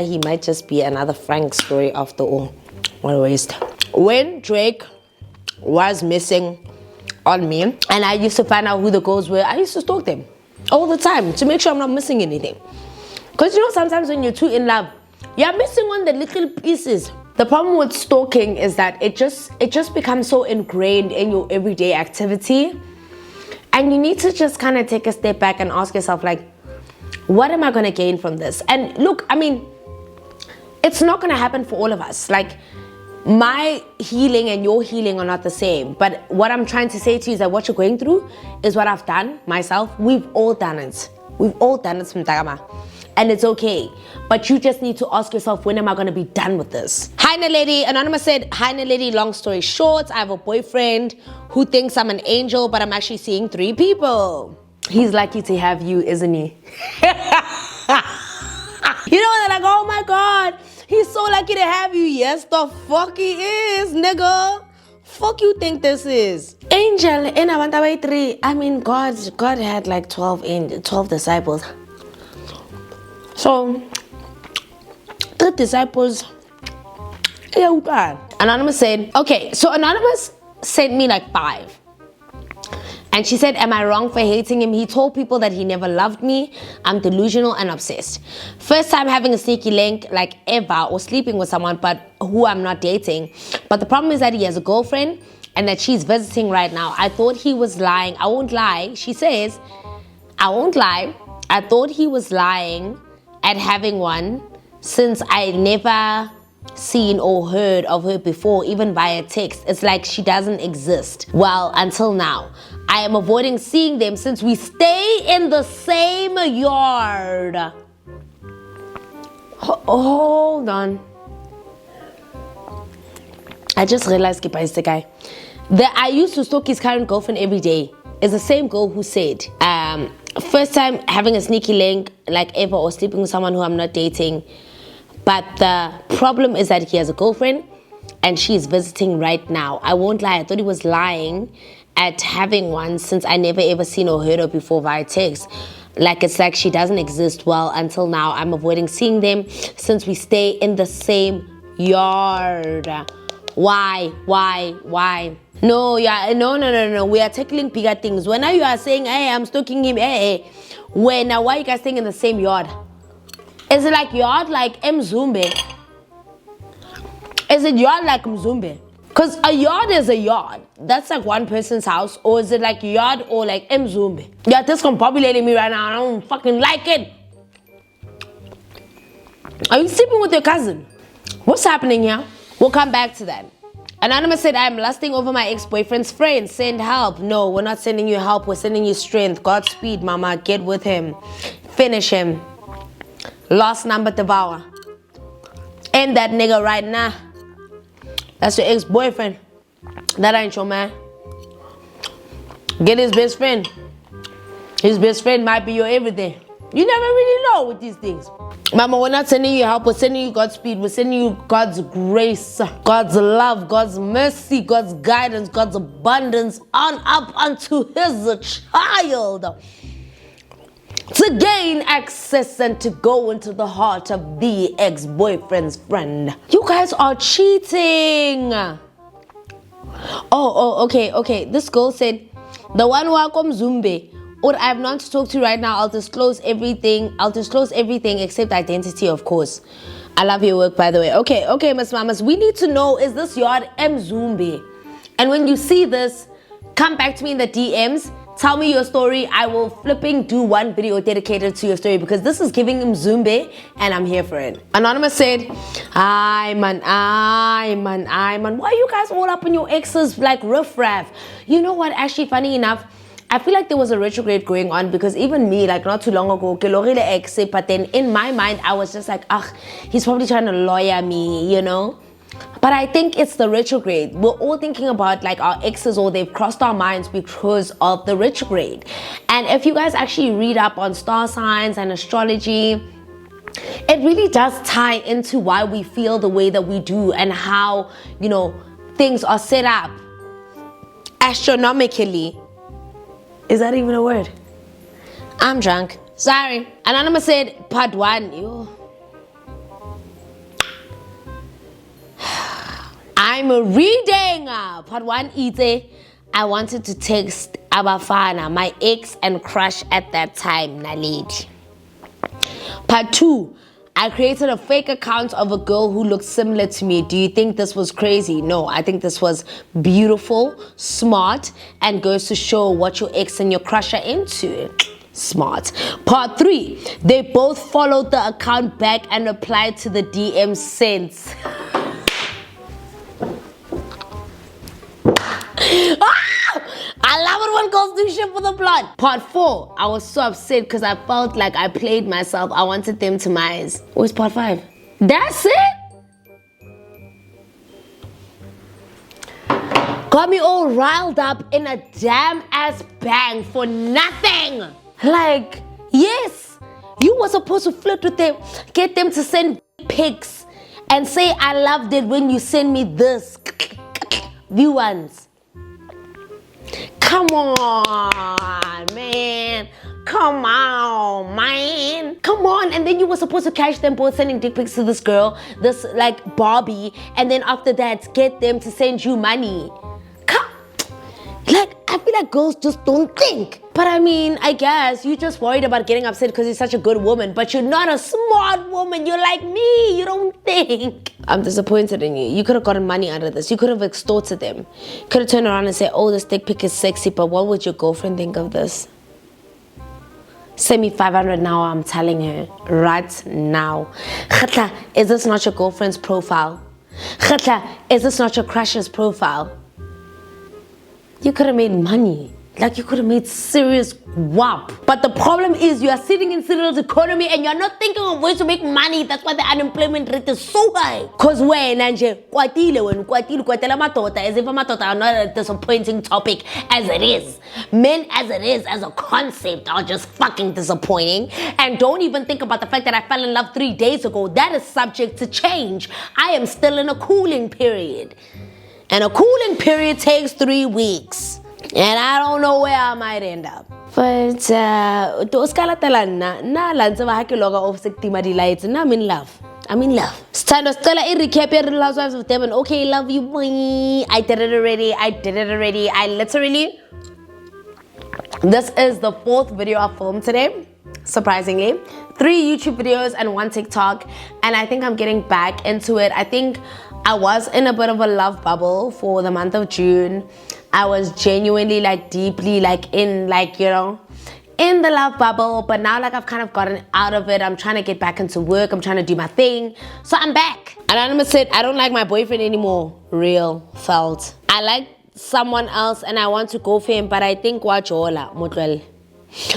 he might just be another Frank story after all. What a waste. When Drake was missing on me and I used to find out who the girls were, I used to stalk them all the time to make sure I'm not missing anything. Because you know, sometimes when you're too in love, you're missing on the little pieces. The problem with stalking is that it just becomes so ingrained in your everyday activity, and you need to just kind of take a step back and ask yourself, like, what am I going to gain from this? And look, I mean, it's not going to happen for all of us. Like, my healing and your healing are not the same. But what I'm trying to say to you is that what you're going through is what I've done myself. We've all done it. We've all done it, Mtagama. And it's okay. But you just need to ask yourself, when am I going to be done with this? Hi, Naledi. Anonymous said, hi, Naledi. Long story short, I have a boyfriend who thinks I'm an angel, but I'm actually seeing 3 people. He's lucky to have you, isn't he? You know, they're like, oh my God, he's so lucky to have you. Yes, the fuck he is, nigga. Fuck you think this is? Angel in Avantabai 3. I mean, God had like 12 disciples. So, 3 disciples. Anonymous said, okay, so Anonymous sent me like 5. And she said, am I wrong for hating him? He told people that he never loved me. I'm delusional and obsessed. First time having a sneaky link like ever, or sleeping with someone but who I'm not dating. But the problem is that he has a girlfriend and that she's visiting right now. I thought he was lying. I won't lie. She says, I won't lie. I thought he was lying at having one since I never seen or heard of her before, even via text. It's like she doesn't exist. Well, until now. I am avoiding seeing them since we stay in the same yard. Hold on. I just realized Kipa is the guy. That I used to stalk his current girlfriend every day. Is the same girl who said, first time having a sneaky link like ever, or sleeping with someone who I'm not dating. But the problem is that he has a girlfriend and she's visiting right now. I won't lie, I thought he was lying at having one since I never ever seen or heard her before via text. Like, it's like she doesn't exist. Well, until now, I'm avoiding seeing them since we stay in the same yard. Why? No. We are tackling bigger things. When you are saying, hey, I'm stalking him, hey. Why are you guys staying in the same yard? Is it like yard like Mzumbe? Is it yard like Mzumbe? Because a yard is a yard. That's like one person's house. Or is it like yard or like Mzumbe? You're discombobulating me right now. I don't fucking like it. Are you sleeping with your cousin? What's happening here? We'll come back to that. Anonymous said, I'm lusting over my ex-boyfriend's friend. Send help. No, we're not sending you help. We're sending you strength. Godspeed, mama. Get with him. Finish him. Last number devour. End that nigga right now. That's your ex-boyfriend. That ain't your man. Get his best friend. His best friend might be your everything. You never really know with these things. Mama, we're not sending you help. We're sending you Godspeed. We're sending you God's grace, God's love, God's mercy, God's guidance, God's abundance on up unto his child. To gain access and to go into the heart of the ex-boyfriend's friend. You guys are cheating. Okay. This girl said, the one who I come Zumbe, or I have not to talk to right now, I'll disclose everything except identity, of course. I love your work, by the way. Okay, Miss Mamas, we need to know, is this yard Mzumbe? And when you see this, come back to me in the DMs. Tell me your story. I will flipping do one video dedicated to your story because this is giving him Zumbe and I'm here for it. Anonymous said, Aye man. Why are you guys all up in your exes like riffraff? You know what? Actually, funny enough, I feel like there was a retrograde going on because even me, like not too long ago, ke lorile ex, but then in my mind, I was just like, he's probably trying to lawyer me, you know? But I think it's the retrograde. We're all thinking about like our exes or they've crossed our minds because of the retrograde. And if you guys actually read up on star signs and astrology, it really does tie into why we feel the way that we do and how, you know, things are set up astronomically. Is that even a word? I'm drunk. Sorry. Anonymous said, part 1. Yo. I'm reading. Part 1 is I wanted to text Abafana, my ex and crush at that time, Naledi. Part 2, I created a fake account of a girl who looked similar to me. Do you think this was crazy? No, I think this was beautiful, smart, and goes to show what your ex and your crush are into. Smart. Part 3, they both followed the account back and replied to the DM sent. I love it when girls do shit for the plot. Part 4, I was so upset because I felt like I played myself. I wanted them to minds. Where's part 5? That's it? Got me all riled up in a damn ass bang for nothing. Like, yes, you were supposed to flirt with them, get them to send pics and say I loved it when you send me this. View ones. Come on, man. Come on, man. Come on. And then you were supposed to catch them both sending dick pics to this girl, this like Barbie, and then after that, get them to send you money. Like, I feel like girls just don't think. But I mean, I guess you're just worried about getting upset because you're such a good woman, but you're not a smart woman. You're like me. You don't think. I'm disappointed in you. You could have gotten money out of this. You could have extorted them. You could have turned around and said, oh, this dick pic is sexy, but what would your girlfriend think of this? Send me 500 now, I'm telling her. Right now. Khatla, is this not your girlfriend's profile? Khatla, is this not your crush's profile? You could have made money. Like you could have made serious wap. But the problem is you are sitting in Cyril's economy and you're not thinking of ways to make money. That's why the unemployment rate is so high. Cause when kwatile kwatela matota, as if matota are not a disappointing topic as it is. Men as it is, as a concept, are just fucking disappointing. And don't even think about the fact that I fell in love 3 days ago. That is subject to change. I am still in a cooling period. And a cooling period takes 3 weeks. And I don't know where I might end up. But those kalatalana na lanza ba hakeloga of sektima lights and I'm in love. I'm in love. It's time to start a recap here, Real Housewives of Devon. Okay, love you, boy. I did it already. I literally. This is the 4th video I filmed today. Surprisingly, 3 YouTube videos and 1 TikTok, and I think I'm getting back into it. I think I was in a bit of a love bubble for the month of June. I was genuinely like deeply like in like, you know, in the love bubble, but now like I've kind of gotten out of it. I'm trying to get back into work. I'm trying to do my thing. So I'm back. Anonymous said, I don't like my boyfriend anymore. Real, felt. I like someone else and I want to go for him, but I think wajola,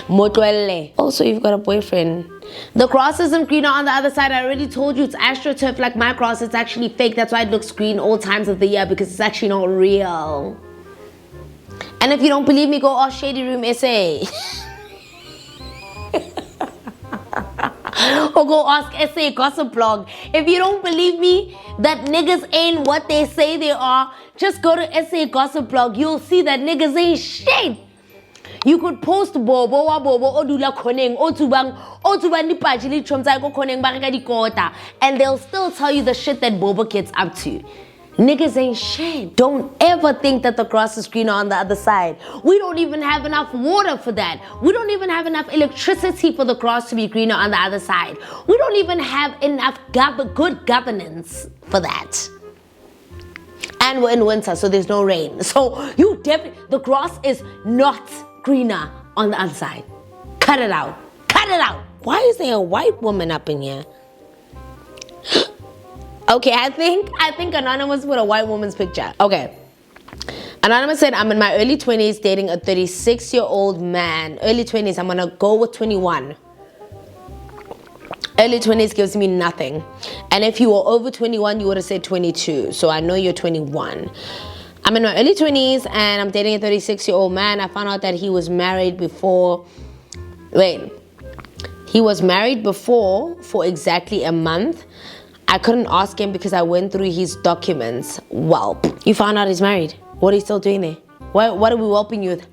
Motwelle. Also, you've got a boyfriend. The grass isn't greener on the other side. I already told you it's astroturf like my grass. It's actually fake. That's why it looks green all times of the year, because it's actually not real. And if you don't believe me, go ask Shady Room SA. Or go ask SA Gossip Blog. If you don't believe me that niggas ain't what they say they are, just go to SA Gossip Blog. You'll see that niggas ain't shit. You could post bobo wa bobo odula koneng otubang ni pajili chomza go koneng barika di kota, and they'll still tell you the shit that bobo gets up to. Niggas ain't shit. Don't ever think that the grass is greener on the other side. We don't even have enough water for that. We don't even have enough electricity for the grass to be greener on the other side. We don't even have enough good governance for that. And we're in winter, so there's no rain. So you definitely, the grass is not greener on the other side. Cut it out. Cut it out. Why is there a white woman up in here? Okay, I think Anonymous put a white woman's picture. Okay. Anonymous said, I'm in my early 20s dating a 36-year-old man. Early 20s, I'm gonna go with 21. Early 20s gives me nothing. And if you were over 21, you would have said 22. So I know you're 21. I'm in my early 20s and I'm dating a 36-year-old man. I found out that he was married before. Wait. He was married before for exactly a month. I couldn't ask him because I went through his documents. Well, you found out he's married. What are you still doing there? What are we whelping you with?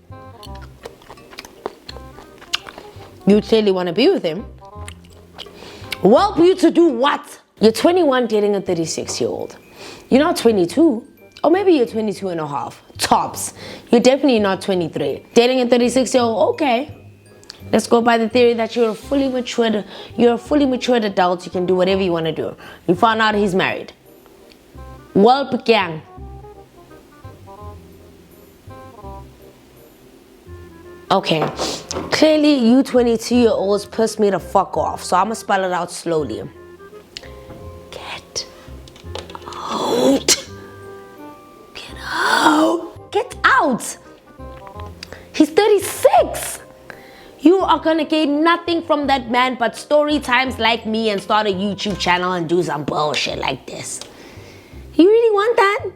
You clearly want to be with him. Whelp you to do what? You're 21 dating a 36-year-old. You're not 22. Or maybe you're 22 and a half. Tops. You're definitely not 23. Dating a 36-year-old, okay. Let's go by the theory that you're a fully matured adult. You can do whatever you want to do. You found out he's married. Whelp gang. Okay, clearly you 22-year-olds pissed me the fuck off, so I'm gonna spell it out slowly. Get out. Get out. Get out. He's 36. You are gonna gain nothing from that man but story times like me and start a YouTube channel and do some bullshit like this. You really want that?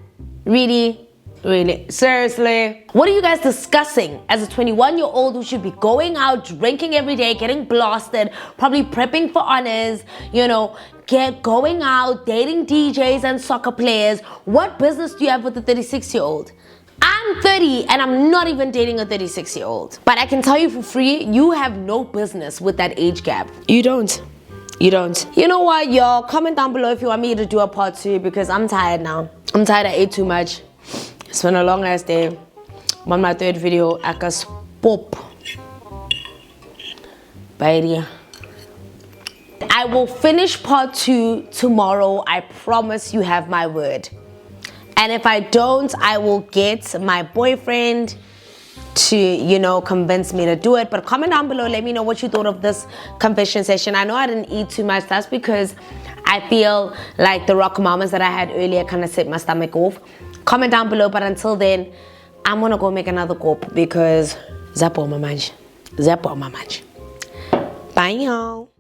Really? Really? Seriously? What are you guys discussing as a 21-year-old who should be going out, drinking every day, getting blasted, probably prepping for honors, you know, going out, dating DJs and soccer players? What business do you have with a 36-year-old? I'm 30 and I'm not even dating a 36-year-old. But I can tell you for free, you have no business with that age gap. You don't. You don't. You know what, y'all? Comment down below if you want me to do a part 2 because I'm tired now. I'm tired. I ate too much. It's been a long ass day. I'm on my 3rd video. I can pop. Bye. I will finish part 2 tomorrow. I promise, you have my word. And if I don't, I will get my boyfriend to, you know, convince me to do it. But comment down below, let me know what you thought of this confession session. I know I didn't eat too much. That's because I feel like the rock mamas that I had earlier kind of set my stomach off. Comment down below, but until then, I'm gonna go make another gulp because Zapo Mamanj. Bye y'all.